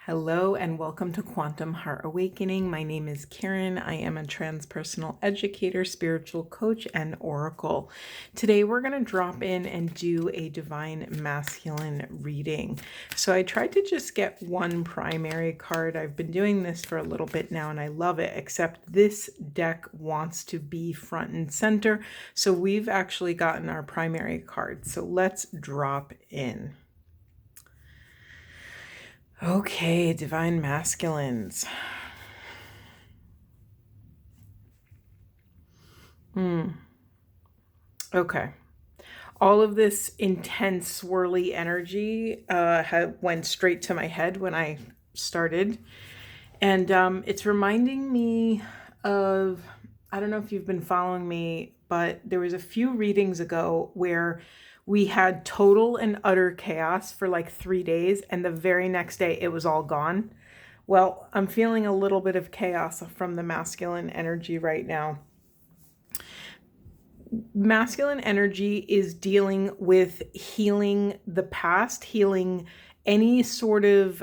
Hello and welcome to Quantum Heart Awakening. My name is Karen. I am a transpersonal educator, spiritual coach, and oracle. Today we're going to drop in and do a divine masculine reading. So I tried to just get one primary card. I've been doing this for a little bit now and I love it, except this deck wants to be front and center. So we've actually gotten our primary card. So let's drop in. Okay, divine masculines. Okay. All of this intense swirly energy went straight to my head when I started. And it's reminding me of, I don't know if you've been following me, but there was a few readings ago where we had total and utter chaos for like 3 days, and the very next day it was all gone. Well, I'm feeling a little bit of chaos from the masculine energy right now. Masculine energy is dealing with healing the past, healing any sort of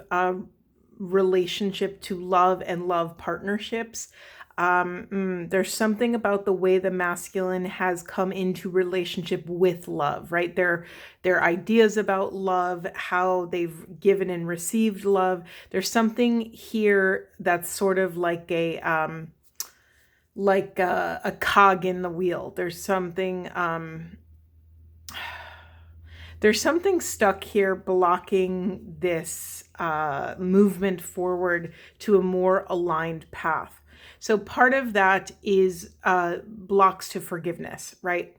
relationship to love and love partnerships. There's something about the way the masculine has come into relationship with love, right? Their ideas about love, how they've given and received love. There's something here that's sort of like a cog in the wheel. There's something stuck here blocking this movement forward to a more aligned path. So part of that is blocks to forgiveness, right?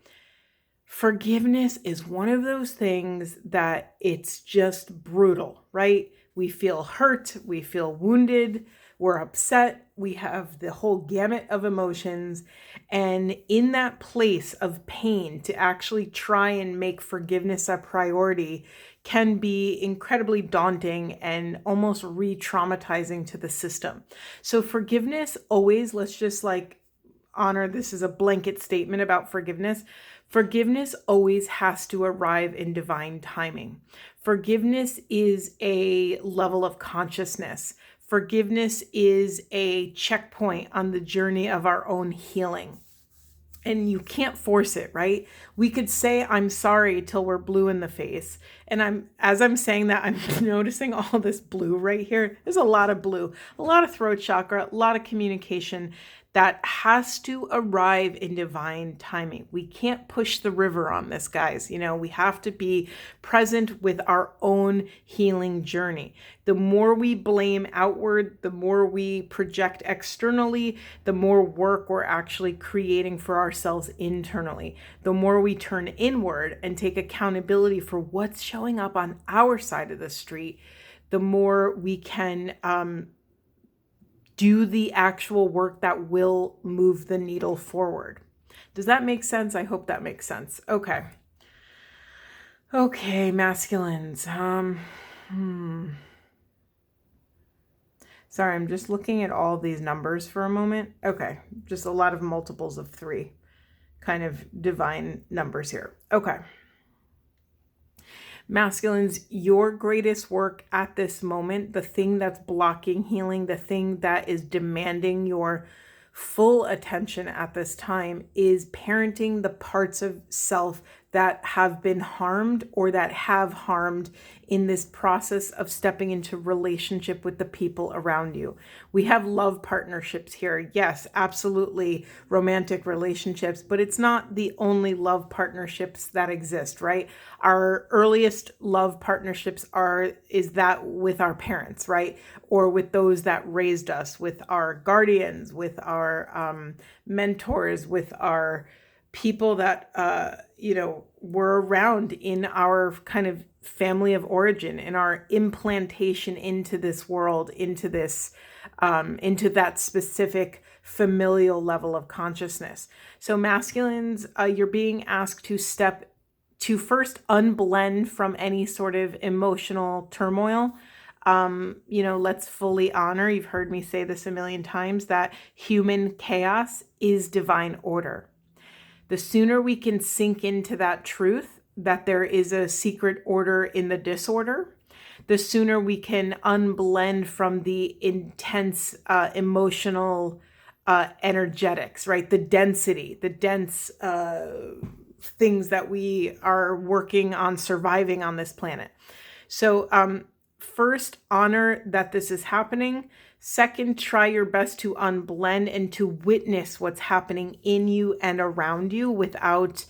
Forgiveness is one of those things that it's just brutal, right? We feel hurt, we feel wounded, we're upset, we have the whole gamut of emotions. And in that place of pain, to actually try and make forgiveness a priority can be incredibly daunting and almost re-traumatizing to the system. So forgiveness always, let's just honor this is a blanket statement about forgiveness. Forgiveness always has to arrive in divine timing. Forgiveness is a level of consciousness. Forgiveness is a checkpoint on the journey of our own healing. And you can't force it, right? We could say, I'm sorry till we're blue in the face. And as I'm saying that, I'm noticing all this blue right here. There's a lot of blue, a lot of throat chakra, a lot of communication that has to arrive in divine timing. We can't push the river on this, guys. We have to be present with our own healing journey. The more we blame outward, the more we project externally, the more work we're actually creating for ourselves internally. The more we turn inward and take accountability for what's showing up on our side of the street, the more we can do the actual work that will move the needle forward. Does that make sense? I hope that makes sense. Okay, masculines. Sorry, I'm just looking at all these numbers for a moment. Okay, just a lot of multiples of 3, kind of divine numbers here. Okay. Masculines, your greatest work at this moment, the thing that's blocking healing, the thing that is demanding your full attention at this time is parenting the parts of self that have been harmed or that have harmed in this process of stepping into relationship with the people around you. We have love partnerships here. Yes, absolutely romantic relationships, but it's not the only love partnerships that exist, right? Our earliest love partnerships is that with our parents, right? Or with those that raised us, with our guardians, with our mentors, with our people that were around in our kind of family of origin, in our implantation into this world, into that specific familial level of consciousness. So masculines, you're being asked to first unblend from any sort of emotional turmoil. Let's fully honor, you've heard me say this a million times, that human chaos is divine order. The sooner we can sink into that truth, that there is a secret order in the disorder, the sooner we can unblend from the intense emotional energetics, right? The density, the dense things that we are working on surviving on this planet. So first, honor that this is happening. Second, try your best to unblend and to witness what's happening in you and around you without,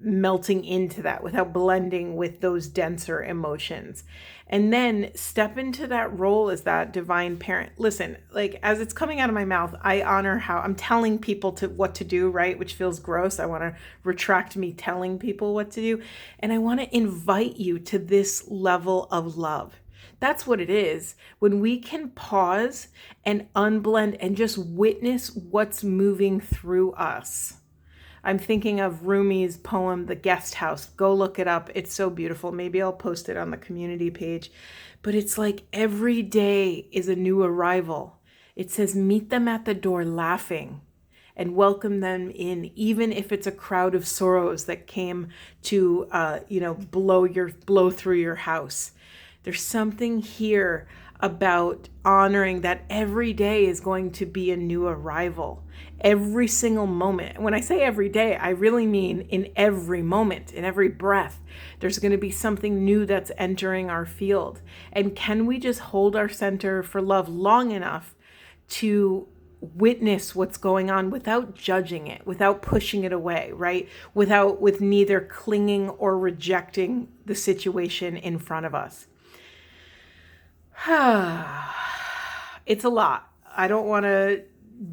melting into that, without blending with those denser emotions. And then step into that role as that divine parent. Listen, like as it's coming out of my mouth, I honor how I'm telling people what to do, right? Which feels gross. I want to retract me telling people what to do. And I want to invite you to this level of love. That's what it is. When we can pause and unblend and just witness what's moving through us. I'm thinking of Rumi's poem, The Guest House. Go look it up. It's so beautiful. Maybe I'll post it on the community page. But it's like every day is a new arrival. It says, meet them at the door laughing and welcome them in, even if it's a crowd of sorrows that came to, blow through your house. There's something here about honoring that every day is going to be a new arrival. Every single moment. When I say every day, I really mean in every moment, in every breath, there's going to be something new that's entering our field. And can we just hold our center for love long enough to witness what's going on without judging it, without pushing it away, right? With neither clinging or rejecting the situation in front of us. It's a lot. I don't want to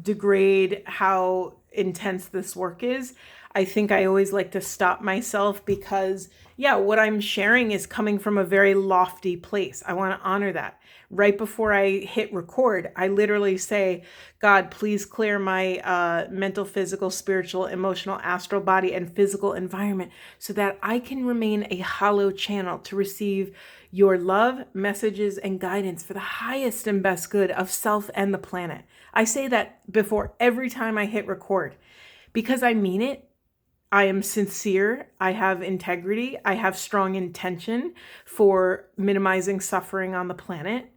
degrade how intense this work is. I think I always like to stop myself because, what I'm sharing is coming from a very lofty place. I want to honor that. Right before I hit record, I literally say, God, please clear my mental, physical, spiritual, emotional, astral body, and physical environment so that I can remain a hollow channel to receive your love, messages, and guidance for the highest and best good of self and the planet. I say that before every time I hit record because I mean it. I am sincere. I have integrity. I have strong intention for minimizing suffering on the planet,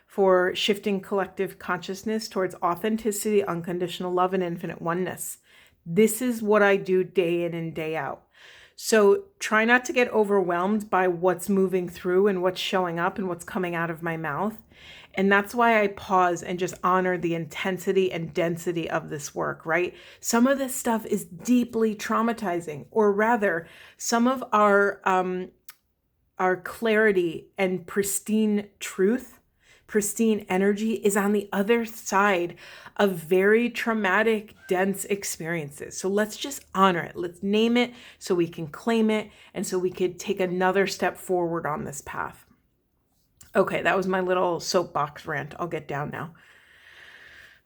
for shifting collective consciousness towards authenticity, unconditional love, and infinite oneness. This is what I do day in and day out. So try not to get overwhelmed by what's moving through and what's showing up and what's coming out of my mouth. And that's why I pause and just honor the intensity and density of this work, right? Some of this stuff is deeply traumatizing, or rather, some of our clarity and pristine truth, pristine energy is on the other side of very traumatic, dense experiences. So let's just honor it. Let's name it so we can claim it and so we could take another step forward on this path. Okay, that was my little soapbox rant. I'll get down now.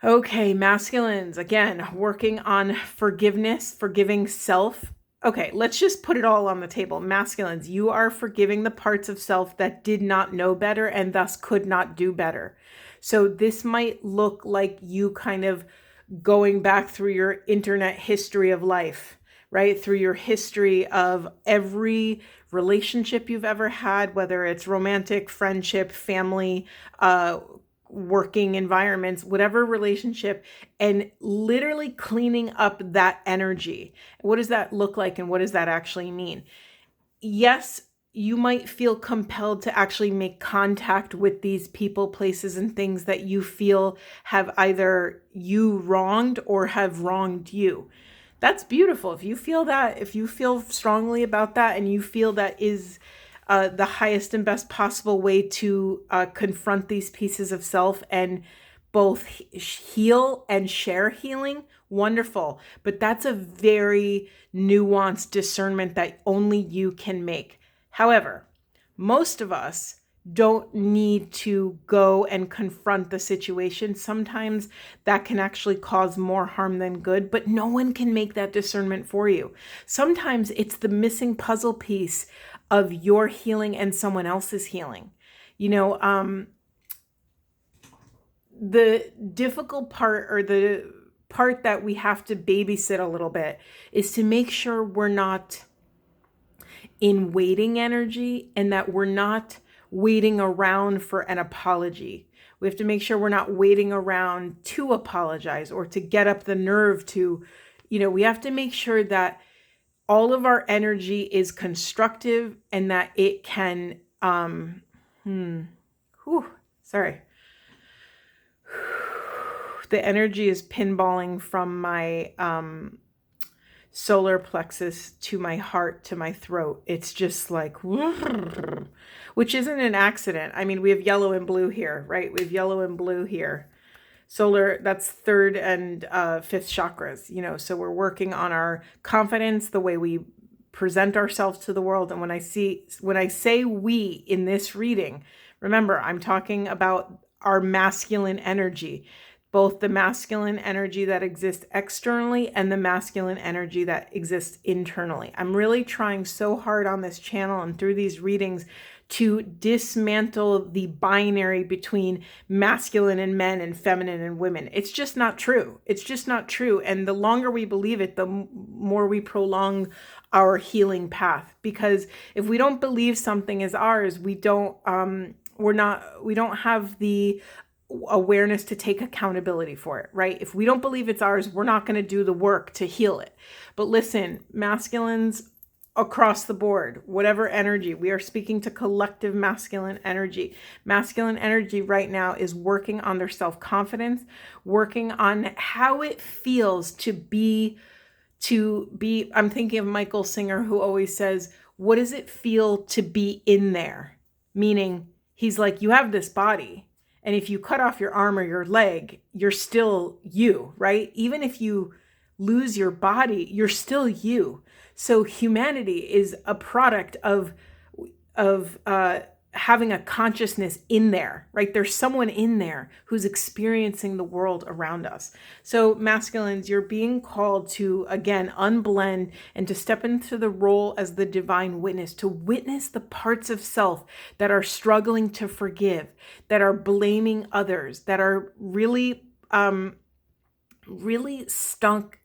Okay, masculines, again, working on forgiveness, forgiving self. Okay, let's just put it all on the table. Masculines, you are forgiving the parts of self that did not know better and thus could not do better. So this might look like you kind of going back through your internet history of life, right? Through your history of every relationship you've ever had, whether it's romantic, friendship, family, working environments, whatever relationship, and literally cleaning up that energy. What does that look like and what does that actually mean? Yes, you might feel compelled to actually make contact with these people, places, and things that you feel have either you wronged or have wronged you. That's beautiful. If you feel that, if you feel strongly about that and you feel that is the highest and best possible way to confront these pieces of self and both heal and share healing, wonderful. But that's a very nuanced discernment that only you can make. However, most of us don't need to go and confront the situation. Sometimes that can actually cause more harm than good, but no one can make that discernment for you. Sometimes it's the missing puzzle piece of your healing and someone else's healing. The difficult part, or the part that we have to babysit a little bit, is to make sure we're not in waiting energy and that we're not waiting around for an apology. We have to make sure we're not waiting around to apologize or to get up the nerve to, we have to make sure that all of our energy is constructive and that it can, sorry. The energy is pinballing from my solar plexus to my heart to my throat. It's just like, which isn't an accident. I mean, we have yellow and blue here, right? We have yellow and blue here. Solar, that's third and fifth chakras, so we're working on our confidence, the way we present ourselves to the world. And when I say we in this reading, remember, I'm talking about our masculine energy, both the masculine energy that exists externally and the masculine energy that exists internally. I'm really trying so hard on this channel and through these readings to dismantle the binary between masculine and men and feminine and women. It's just not true. It's just not true. And the longer we believe it, the more we prolong our healing path. Because if we don't believe something is ours, we don't have the awareness to take accountability for it, right? If we don't believe it's ours, we're not going to do the work to heal it. But listen, masculines across the board, whatever energy, we are speaking to collective masculine energy. Masculine energy right now is working on their self-confidence, working on how it feels to be, I'm thinking of Michael Singer, who always says, what does it feel to be in there? Meaning, he's like, you have this body, and if you cut off your arm or your leg, you're still you, right? Even if you lose your body, you're still you. So humanity is a product of having a consciousness in there, right? There's someone in there who's experiencing the world around us. So masculines, you're being called to, again, unblend and to step into the role as the divine witness, to witness the parts of self that are struggling to forgive, that are blaming others, that are really stuck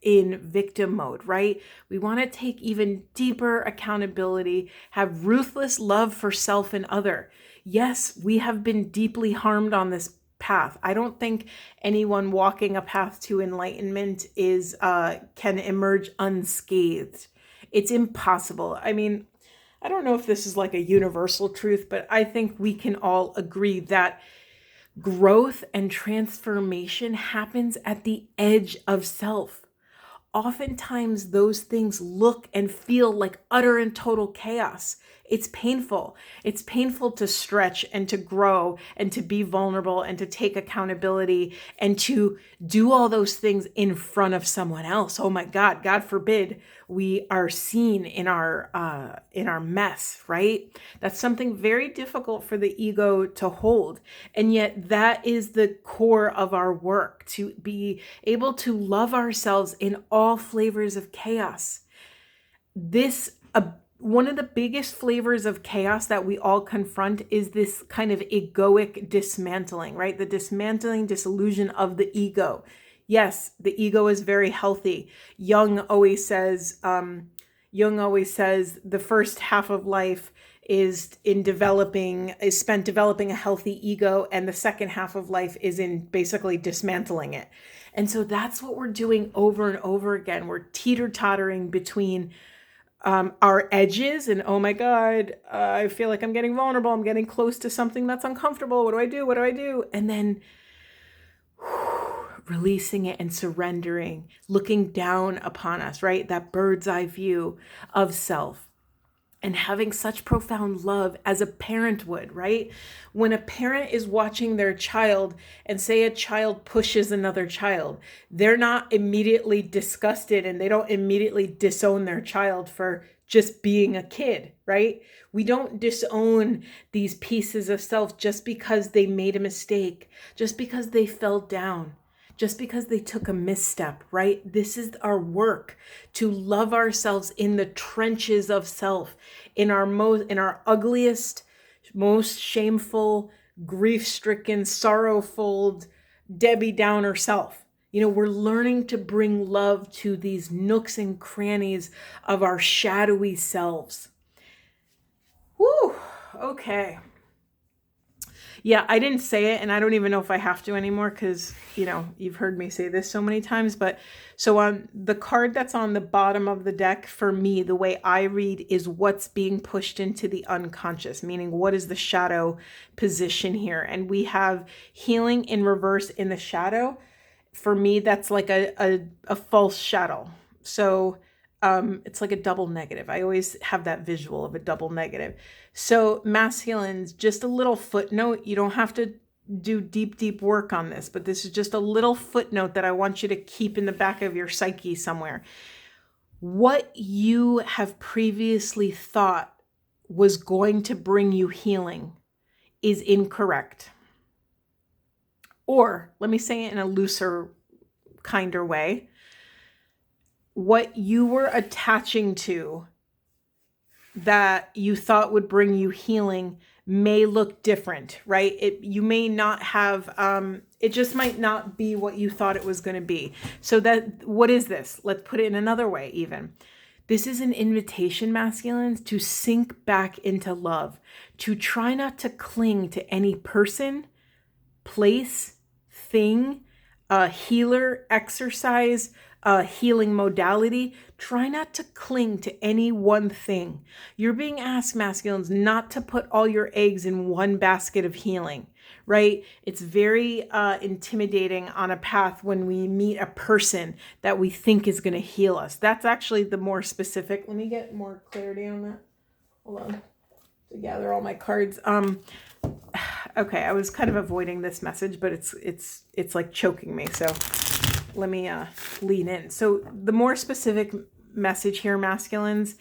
in victim mode, right? We want to take even deeper accountability, have ruthless love for self and other. Yes, we have been deeply harmed on this path. I don't think anyone walking a path to enlightenment can emerge unscathed. It's impossible. I mean, I don't know if this is like a universal truth, but I think we can all agree that growth and transformation happens at the edge of self. Oftentimes, those things look and feel like utter and total chaos. It's painful. It's painful to stretch and to grow and to be vulnerable and to take accountability and to do all those things in front of someone else. Oh my God, God forbid we are seen in our mess, right? That's something very difficult for the ego to hold. And yet that is the core of our work, to be able to love ourselves in all flavors of chaos. One of the biggest flavors of chaos that we all confront is this kind of egoic dismantling, right? The dismantling, dissolution of the ego. Yes, the ego is very healthy. Jung always says the first half of life is spent developing a healthy ego, and the second half of life is in basically dismantling it. And so that's what we're doing over and over again. We're teeter-tottering between our edges and, oh my God, I feel like I'm getting vulnerable. I'm getting close to something that's uncomfortable. What do I do? What do I do? And then releasing it and surrendering, looking down upon us, right? That bird's eye view of self. And having such profound love as a parent would, right? When a parent is watching their child and say a child pushes another child, they're not immediately disgusted and they don't immediately disown their child for just being a kid, right? We don't disown these pieces of self just because they made a mistake, just because they fell down, just because they took a misstep, right? This is our work, to love ourselves in the trenches of self, in our ugliest, most shameful, grief-stricken, sorrow-filled, Debbie Downer self. We're learning to bring love to these nooks and crannies of our shadowy selves. Whew. Okay. Yeah, I didn't say it, and I don't even know if I have to anymore because, you've heard me say this so many times. But so on the card that's on the bottom of the deck, for me, the way I read is what's being pushed into the unconscious, meaning what is the shadow position here? And we have healing in reverse in the shadow. For me, that's like a false shadow. So it's like a double negative. I always have that visual of a double negative. So masculines, just a little footnote. You don't have to do deep work on this, but this is just a little footnote that I want you to keep in the back of your psyche somewhere. What you have previously thought was going to bring you healing is incorrect. Or let me say it in a looser, kinder way. What you were attaching to that you thought would bring you healing may look different, right? You may not have, it just might not be what you thought it was going to be. So what is this? Let's put it in another way even. This is an invitation, masculines, to sink back into love, to try not to cling to any person, place, thing, healer, exercise, healing modality. Try not to cling to any one thing. You're being asked, masculines, not to put all your eggs in one basket of healing, right? It's very intimidating on a path when we meet a person that we think is going to heal us. That's actually the more specific. Let me get more clarity on that. Hold on. To gather all my cards. Okay, I was kind of avoiding this message, but it's like choking me. So let me lean in. So the more specific message here, masculines,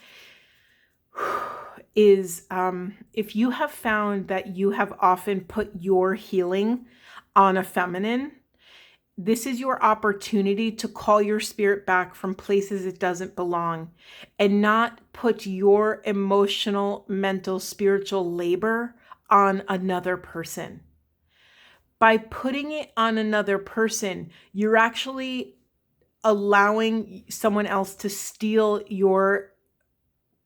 is if you have found that you have often put your healing on a feminine, this is your opportunity to call your spirit back from places it doesn't belong and not put your emotional, mental, spiritual labor on another person. By putting it on another person, you're actually allowing someone else to steal your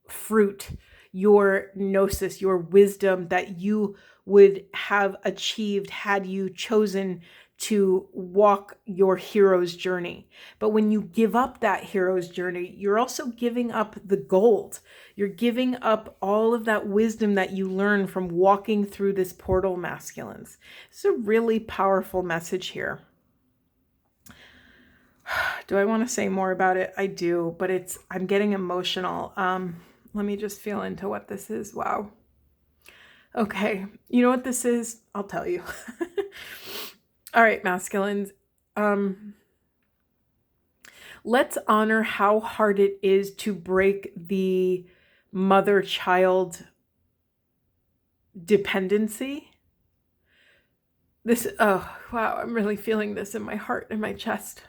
fruit, your gnosis, your wisdom that you would have achieved had you chosen to walk your hero's journey. But when you give up that hero's journey, you're also giving up the gold. You're giving up all of that wisdom that you learn from walking through this portal, masculines. It's a really powerful message here. Do I want to say more about it? I do, but I'm getting emotional. Let me just feel into what this is. Wow. Okay. You know what this is? I'll tell you. All right, masculines. Let's honor how hard it is to break the mother-child dependency. Oh, wow, I'm really feeling this in my heart and my chest.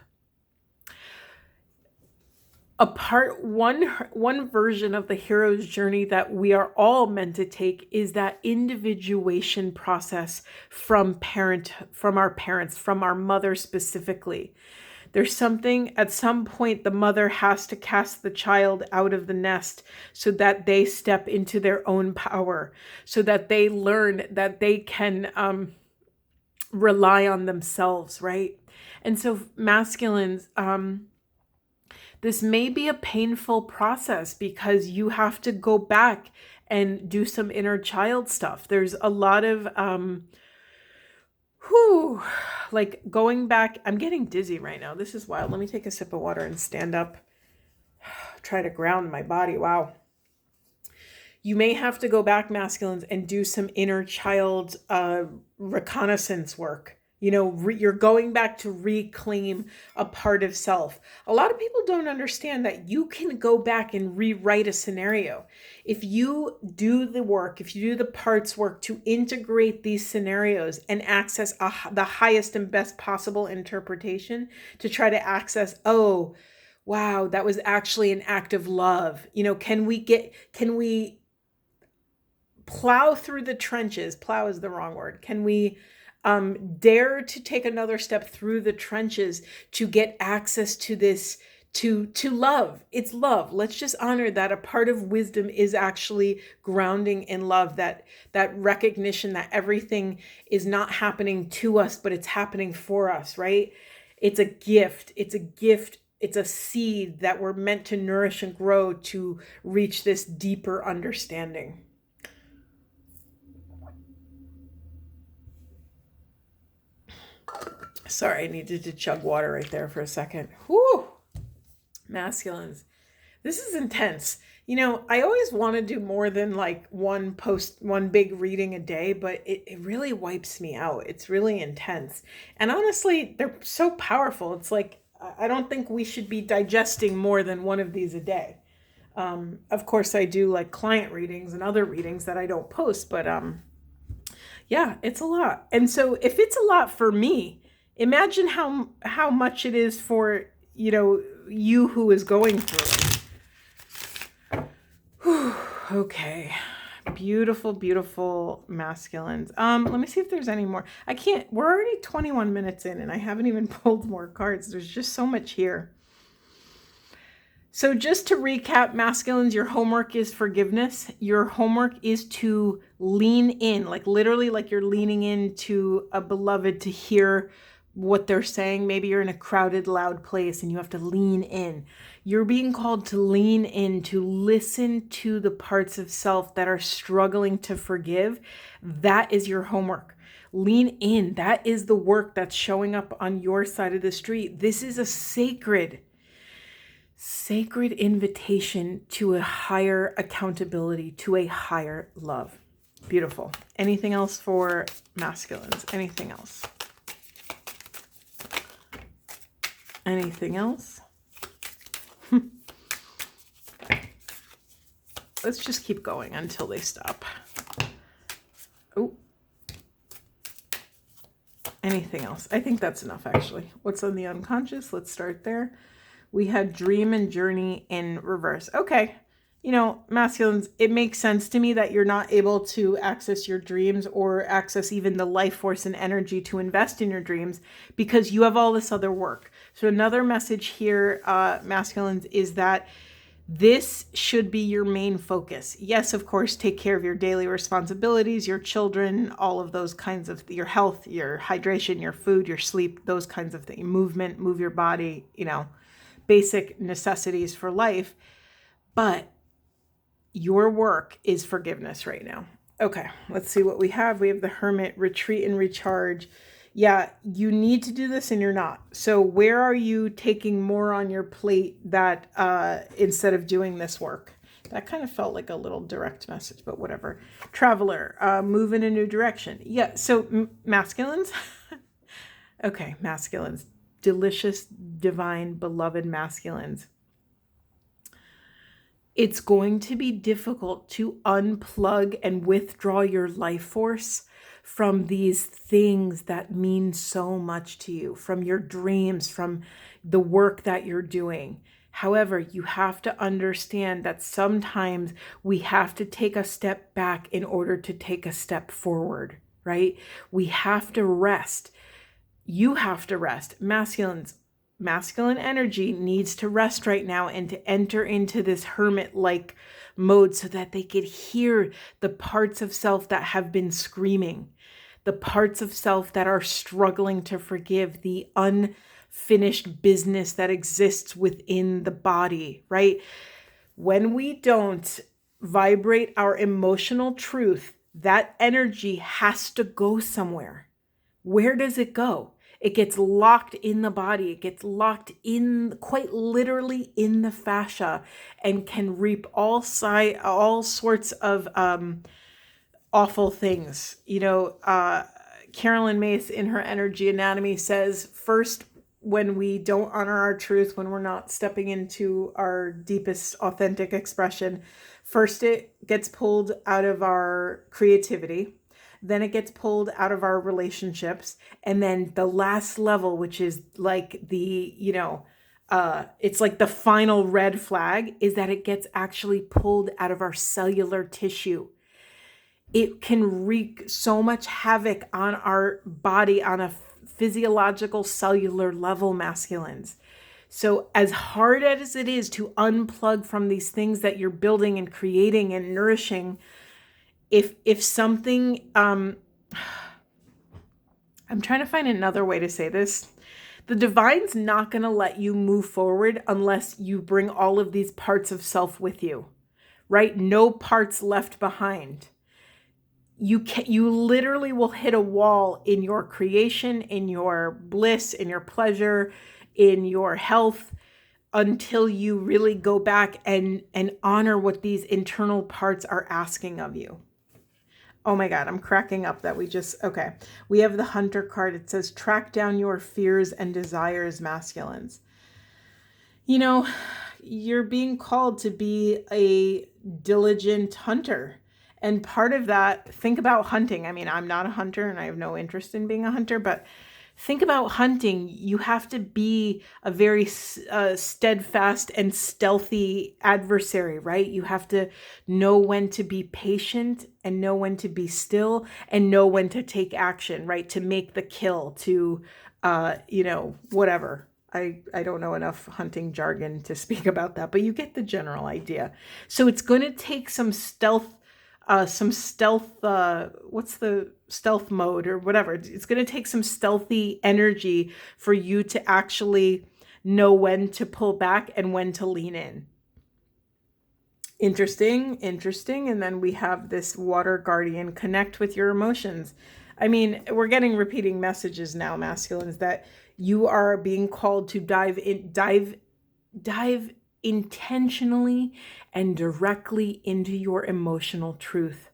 One version of the hero's journey that we are all meant to take is that individuation process from our parents, from our mother specifically. There's something, at some point, the mother has to cast the child out of the nest so that they step into their own power, so that they learn that they can rely on themselves, right? And so masculines, this may be a painful process because you have to go back and do some inner child stuff. There's a lot of, like going back. I'm getting dizzy right now. This is wild. Let me take a sip of water and stand up. Try to ground my body. Wow. You may have to go back, masculines, and do some inner child reconnaissance work. You're going back to reclaim a part of self. A lot of people don't understand that you can go back and rewrite a scenario. If you do the work, if you do the parts work to integrate these scenarios and access the highest and best possible interpretation, to try to access, oh, wow, that was actually an act of love. Can we plow through the trenches? Plow is the wrong word. Can we dare to take another step through the trenches to get access to this to love. It's love. Let's just honor that a part of wisdom is actually grounding in love, that recognition that everything is not happening to us, but it's happening for us, right? It's a gift. It's a gift. It's a seed that we're meant to nourish and grow to reach this deeper understanding. Sorry, I needed to chug water right there for a second. Whew. Masculines. This is intense. I always want to do more than like one big reading a day, but it really wipes me out. It's really intense. And honestly, they're so powerful. It's like, I don't think we should be digesting more than one of these a day. Of course, I do like client readings and other readings that I don't post, but yeah, it's a lot. And so if it's a lot for me, imagine how much it is for, you who is going through it. Whew, okay. Beautiful, beautiful masculines. Let me see if there's any more. We're already 21 minutes in and I haven't even pulled more cards. There's just so much here. So just to recap, masculines, your homework is forgiveness. Your homework is to lean in, like literally like you're leaning into a beloved to hear what they're saying. Maybe you're in a crowded, loud place and you have to lean in. You're being called to lean in, to listen to the parts of self that are struggling to forgive. That is your homework. Lean in. That is the work that's showing up on your side of the street. This is a sacred invitation to a higher accountability, to a higher love. Beautiful. Anything else for masculines? Anything else? Anything else? Let's just keep going until they stop. Oh. Anything else? I think that's enough, actually. What's on the unconscious? Let's start there. We had dream and journey in reverse. Okay. Masculines, it makes sense to me that you're not able to access your dreams or access even the life force and energy to invest in your dreams because you have all this other work. So another message here, masculines, is that this should be your main focus. Yes, of course, take care of your daily responsibilities, your children, all of those kinds of, your health, your hydration, your food, your sleep, those kinds of things, movement, move your body, basic necessities for life. But your work is forgiveness right now. Okay, let's see what we have. We have the Hermit, retreat and recharge. Yeah, you need to do this and you're not. So where are you taking more on your plate that instead of doing this work? That kind of felt like a little direct message, but whatever. Traveler, move in a new direction. Yeah, so masculines. Okay, masculines. Delicious, divine, beloved masculines. It's going to be difficult to unplug and withdraw your life force from these things that mean so much to you, from your dreams, from the work that you're doing. However, you have to understand that sometimes we have to take a step back in order to take a step forward, right? We have to rest. You have to rest. Masculine energy needs to rest right now and to enter into this hermit-like mode so that they could hear the parts of self that have been screaming, the parts of self that are struggling to forgive, the unfinished business that exists within the body, right? When we don't vibrate our emotional truth, that energy has to go somewhere. Where does it go? It gets locked in the body. It gets locked in, quite literally, in the fascia, and can reap all sorts of awful things. Carolyn Mace in her Energy Anatomy says, first, when we don't honor our truth, when we're not stepping into our deepest authentic expression, first it gets pulled out of our creativity. Then it gets pulled out of our relationships. And then the last level, which is like it's like the final red flag, is that it gets actually pulled out of our cellular tissue. It can wreak so much havoc on our body on a physiological cellular level, masculines. So as hard as it is to unplug from these things that you're building and creating and nourishing, if something, I'm trying to find another way to say this. The divine's not going to let you move forward unless you bring all of these parts of self with you, right? No parts left behind. You literally will hit a wall in your creation, in your bliss, in your pleasure, in your health, until you really go back and honor what these internal parts are asking of you. Oh my God, I'm cracking up that okay. We have the Hunter card. It says, track down your fears and desires, masculines. You know, you're being called to be a diligent hunter. And part of that, think about hunting. I mean, I'm not a hunter and I have no interest in being a hunter, but think about hunting. You have to be a very steadfast and stealthy adversary, right? You have to know when to be patient and know when to be still and know when to take action, right? To make the kill, to, whatever. I don't know enough hunting jargon to speak about that, but you get the general idea. So it's going to take some stealth, what's the stealth mode or whatever. It's going to take some stealthy energy for you to actually know when to pull back and when to lean in. Interesting. And then we have this water guardian, connect with your emotions. I mean, we're getting repeating messages now, masculines, that you are being called to dive intentionally and directly into your emotional truth.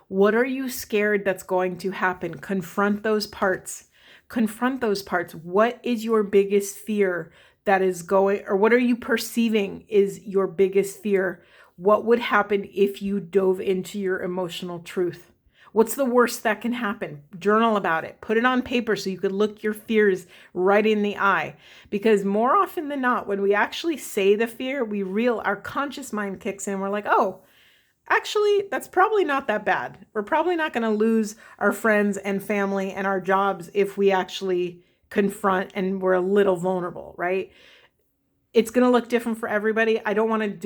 What are you scared that's going to happen? Confront those parts. What is your biggest fear that is going, or what are you perceiving is your biggest fear? What would happen if you dove into your emotional truth? What's the worst that can happen? Journal about it. Put it on paper so you could look your fears right in the eye. Because more often than not, when we actually say the fear, our conscious mind kicks in. We're like, oh, actually, that's probably not that bad. We're probably not going to lose our friends and family and our jobs if we actually confront and we're a little vulnerable, right? It's going to look different for everybody. I don't want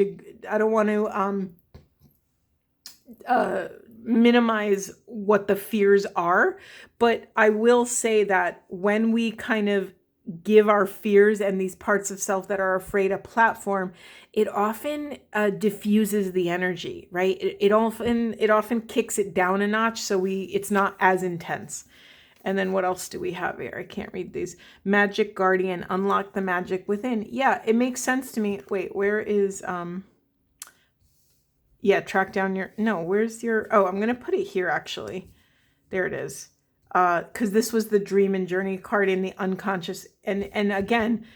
to minimize what the fears are, but I will say that when we kind of give our fears and these parts of self that are afraid a platform, it often diffuses the energy, right? It often kicks it down a notch, so it's not as intense. And then what else do we have here? I can't read these. Magic Guardian, unlock the magic within. Yeah, it makes sense to me. Wait, where is track down where's your, I'm going to put it here actually. There it is. Because this was the dream and journey card in the unconscious. And again,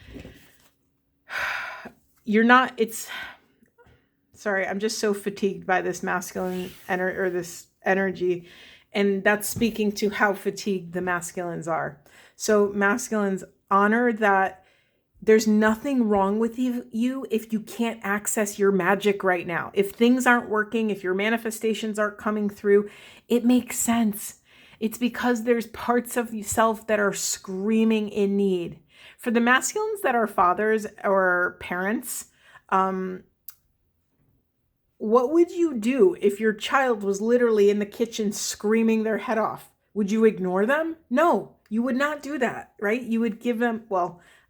sorry, I'm just so fatigued by this masculine this energy. And that's speaking to how fatigued the masculines are. So masculines, honor that there's nothing wrong with you if you can't access your magic right now. If things aren't working, if your manifestations aren't coming through, it makes sense. It's because there's parts of yourself that are screaming in need. For the masculines that are fathers or parents, what would you do if your child was literally in the kitchen screaming their head off? Would you ignore them? No, you would not do that, right? You would give them,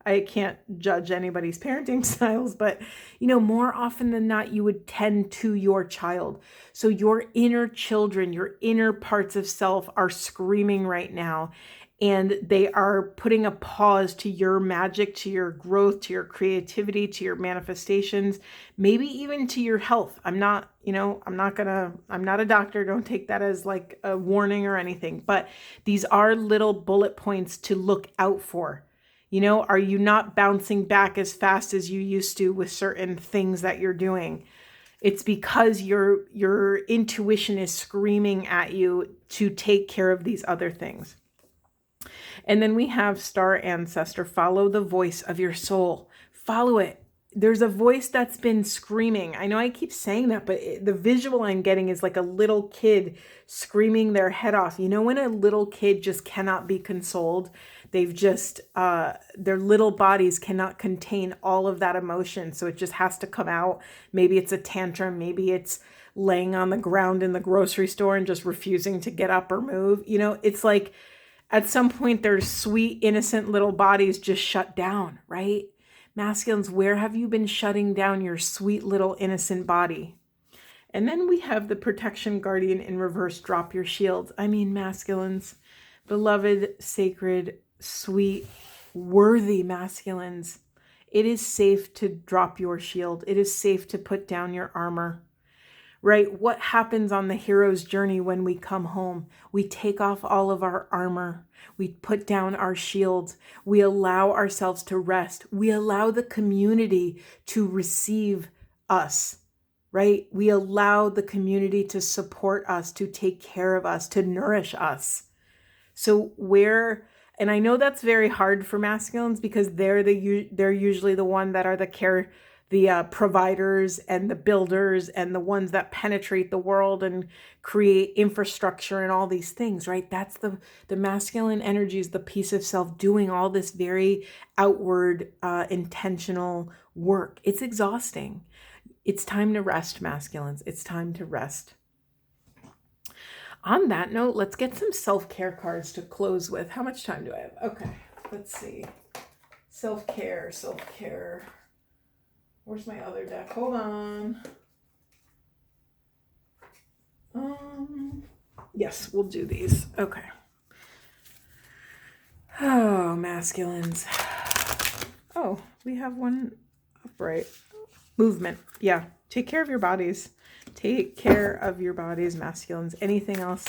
I can't judge anybody's parenting styles, but more often than not, you would tend to your child. So your inner children, your inner parts of self are screaming right now, and they are putting a pause to your magic, to your growth, to your creativity, to your manifestations, maybe even to your health. I'm not a doctor. Don't take that as like a warning or anything, but these are little bullet points to look out for. Are you not bouncing back as fast as you used to with certain things that you're doing? It's because your intuition is screaming at you to take care of these other things. And then we have Star Ancestor, follow the voice of your soul. Follow it. there's a voice that's been screaming. I know I keep saying that, but the visual I'm getting is like a little kid screaming their head off. You know, when a little kid just cannot be consoled, they've just, their little bodies cannot contain all of that emotion. So it just has to come out. Maybe it's a tantrum. Maybe it's laying on the ground in the grocery store and just refusing to get up or move. You know, it's like at some point their sweet, innocent little bodies just shut down, right? Masculines, where have you been shutting down your sweet little innocent body? And then we have the protection guardian in reverse, drop your shields. I mean, masculines, beloved, sacred, sweet, worthy masculines, it is safe to drop your shield. It is safe to put down your armor, right? What happens on the hero's journey when we come home? We take off all of our armor. We put down our shields. We allow ourselves to rest. We allow the community to receive us, right? We allow the community to support us, to take care of us, to nourish us. So and I know that's very hard for masculines because they're usually the one that are the providers and the builders and the ones that penetrate the world and create infrastructure and all these things, right? That's the masculine energy, is the piece of self doing all this very outward, intentional work. It's exhausting. It's time to rest, masculines. It's time to rest. On that note, let's get some self-care cards to close with. How much time do I have? Okay, let's see. Self-care. Where's my other deck? Hold on. Yes, we'll do these. Okay. Oh, masculines. Oh, we have one upright. Movement. Yeah. Take care of your bodies. Take care of your bodies, masculines. Anything else?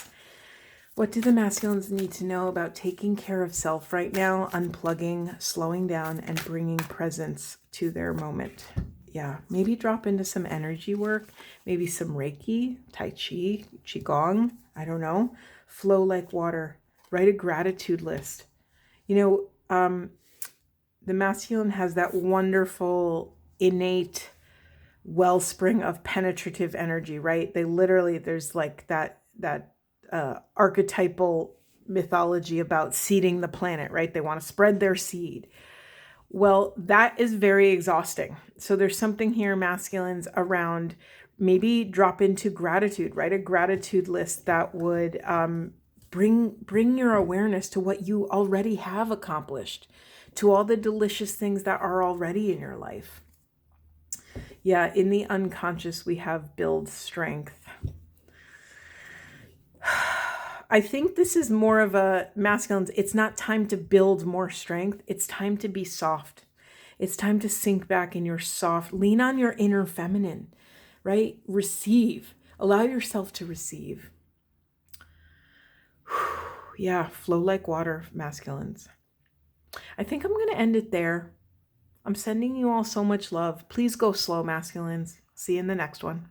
What do the masculines need to know about taking care of self right now, unplugging, slowing down, and bringing presence to their moment? Yeah, maybe drop into some energy work, maybe some Reiki, Tai Chi, Qigong, I don't know. Flow like water. Write a gratitude list. You know, the masculine has that wonderful, innate wellspring of penetrative energy, right? They literally, there's like that archetypal mythology about seeding the planet, right? They want to spread their seed. Well, that is very exhausting. So there's something here, masculines, around maybe drop into gratitude, write a gratitude list that would bring your awareness to what you already have accomplished, to all the delicious things that are already in your life. Yeah, in the unconscious, we have build strength. I think this is more of a masculine. It's not time to build more strength. It's time to be soft. It's time to sink back in your soft, lean on your inner feminine, right? Receive. Allow yourself to receive. Yeah, flow like water, masculines. I think I'm going to end it there. I'm sending you all so much love. Please go slow, masculines. See you in the next one.